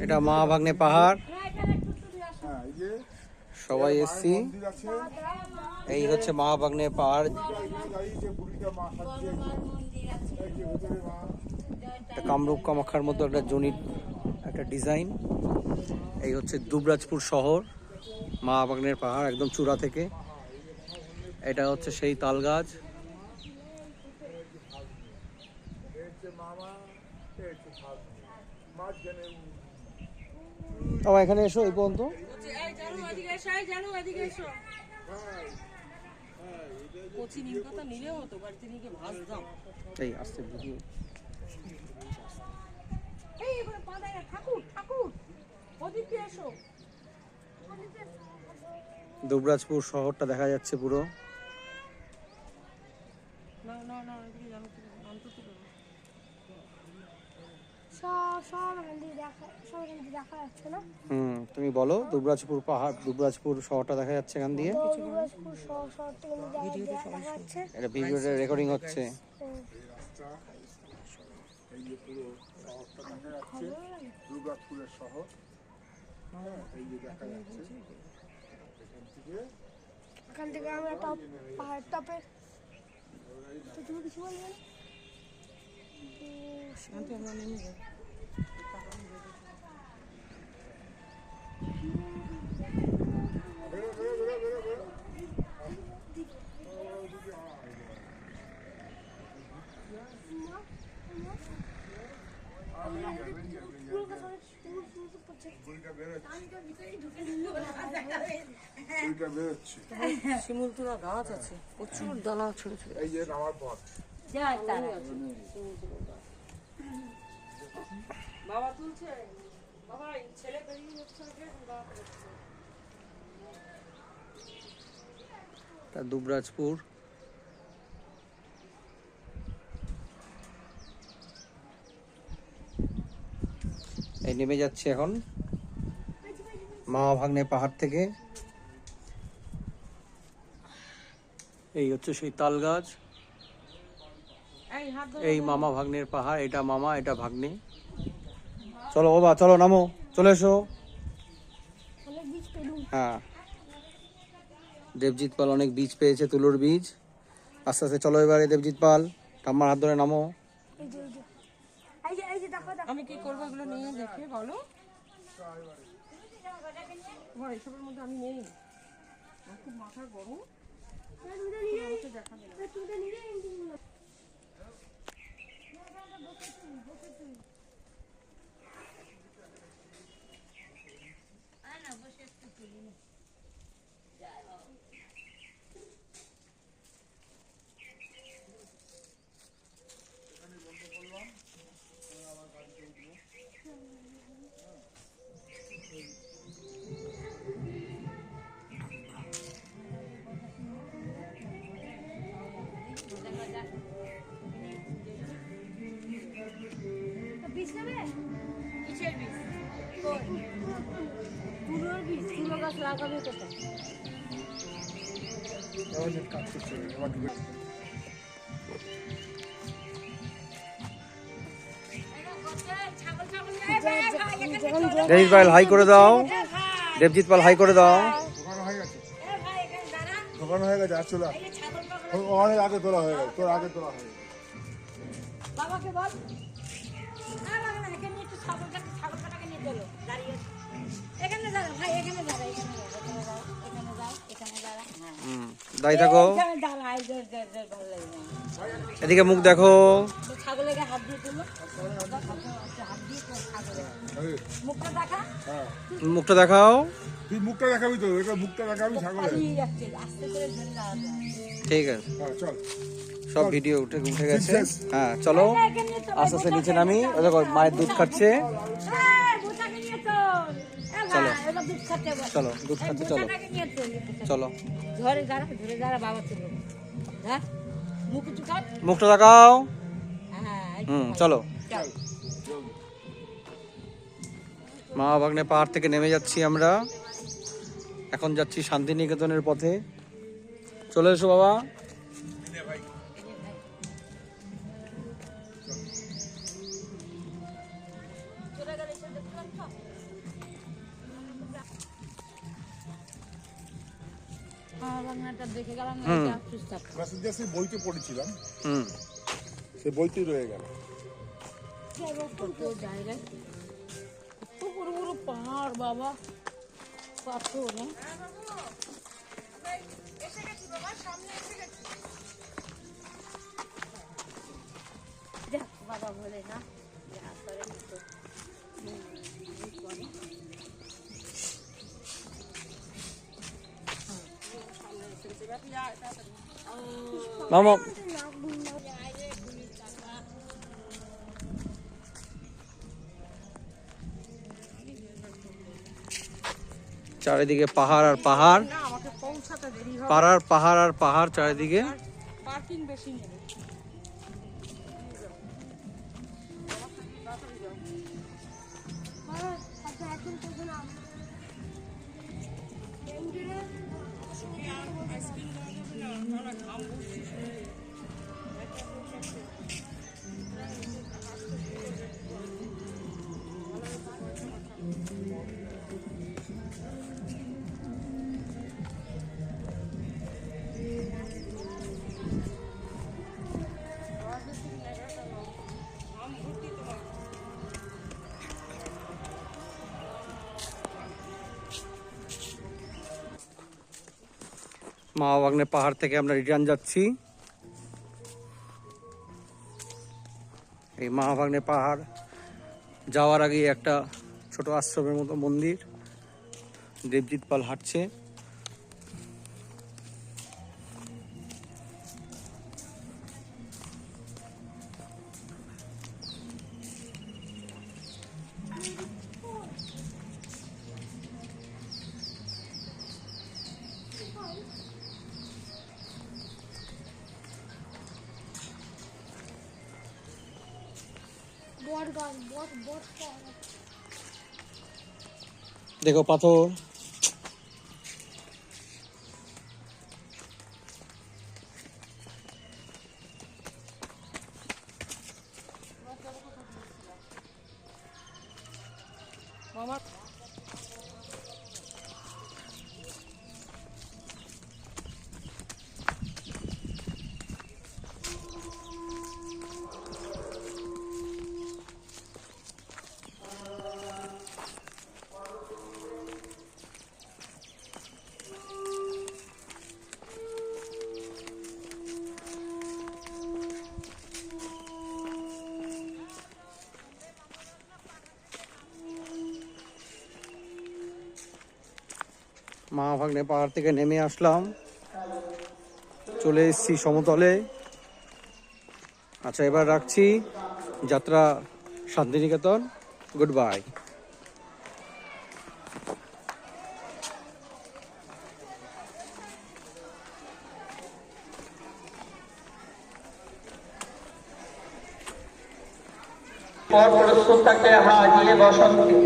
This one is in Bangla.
এটা মা ভাগ্নে পাহাড়, সবাই এসছি। এই হচ্ছে মা ভাগ্নে পাহাড়, কামরূপ কামাখ্যার মতো একটা জনির একটা ডিজাইন। এই হচ্ছে দুবরাজপুর শহর, মা ভাগ্নের পাহাড় একদম চূড়া থেকে। এটা হচ্ছে সেই তাল গাছ। আমার এখানে এসো এই পর্যন্ত। এই আসছে ভিডিও। দুবরাজপুর শহরটা দেখা যাচ্ছে পুরো। তুমি বলো দুবরাজপুর পাহাড়, দুবরাজপুর শহরটা দেখা যাচ্ছে এখান দিয়ে। এটা ভিডিওটা রেকর্ডিং হচ্ছে। দুবরাজপুরের শহর এই যে দেখা যাচ্ছে। এখান থেকে আমরা টপ পাহাড় টপে। তো তুমি কিছু বলবে? শান্তি আমরা নেমে যাই। শিমুলতুরা গাছ আছে, প্রচুর দানা ছোট ছোট। এই যে আমার পথ বাবা তুলছে, বাবা ছেলে বেরিয়ে যাচ্ছে। দুবরাজপুর এই নেমে যাচ্ছে এখন মা ভাগ্নে পাহাড় থেকে। এই হচ্ছে সেই তাল গাছ। এই মামা ভাগ্নের পাহাড়, এটা মামা এটা ভাগ্নে। চলো বাবা চলো নামো, চলে এসো। হ্যাঁ দেবজিৎ পাল অনেক বীজ পেয়েছে, তুলোর বীজ। আস্তে আস্তে চলো এবারে দেবজিৎ পাল, ঠাম্মার হাত ধরে নামো। আমি কি করবো এগুলো নিয়ে দেখে বলো। এসবের মধ্যে আমি নেই, খুব মাথা গরম। দেবজিৎ পাল হাই করে দাও, দেবজিৎ পাল হাই করে দাও। দোকান হয়ে গেছে, আর চলে অনেক আগে তোলা হয়ে গেছে, তোর আগে তোলা হয়ে গেছে। বাবাকে বল ছাগলটাকে নিয়ে চলো, দাঁড়িয়ে এখানে দাঁড়া ভাই, এখানে দাঁড়া, এখানে দাঁড়াই থাকো। এদিকে মুখ দেখো, মুখটা দেখাও। তুই মুখটা দেখাবি তো, মুখটা দেখাবি ছাগলের। ঠিক আছে চল, সব ভিডিও উঠে গেছে। হ্যাঁ চলো আস্তে আস্তে নিচে নামি। দেখো মায়ের দুধ খাচ্ছে, চলো চলো দুধ খাচ্ছে, চলো চলো। মুখটা দেখাও। চলো। মা ভাগ্নে পাহাড় থেকে নেমে যাচ্ছি আমরা, এখন যাচ্ছি শান্তিনিকেতনের পথে। চলে এসো বাবা। ভাঙনাটা দেখে গেলাম না, হুম। এটা আফসোস থাকতো। প্রেসিডেন্সি বইতে পড়েছিলাম, হুম। সে বইতেই রয়ে গেল। কত জায়গায় কত বড় বড় পাহাড় বাবা, পাথর না? দেখ বাবা বলে না যে আসলে তো মামা চারিদিকে পাহাড় আর পাহাড়, আমাকে পৌঁছাতে দেরি হবে, পাহাড় পাহাড় আর পাহাড় চারিদিকে। পার্কিং বেশি নেবে। মাওয়া পাহাড় থেকে আমরা রিটার্ন যাচ্ছি। এই মাওয়া পাহাড় যাওয়ার আগে একটা ছোট আশ্রমের মতো মন্দির, দেবজিৎ পাল হাঁটছে। দেখো পাথর, মামা মাওয়া পাহাড় থেকে নেমে আসলাম, চলে এসেছি সমতলে। আচ্ছা, এবার রাখছি, যাত্রা শান্তিনিকেতন। Good bye. প্রস্তুত থাকতে হাজিয়ে বসন্তি।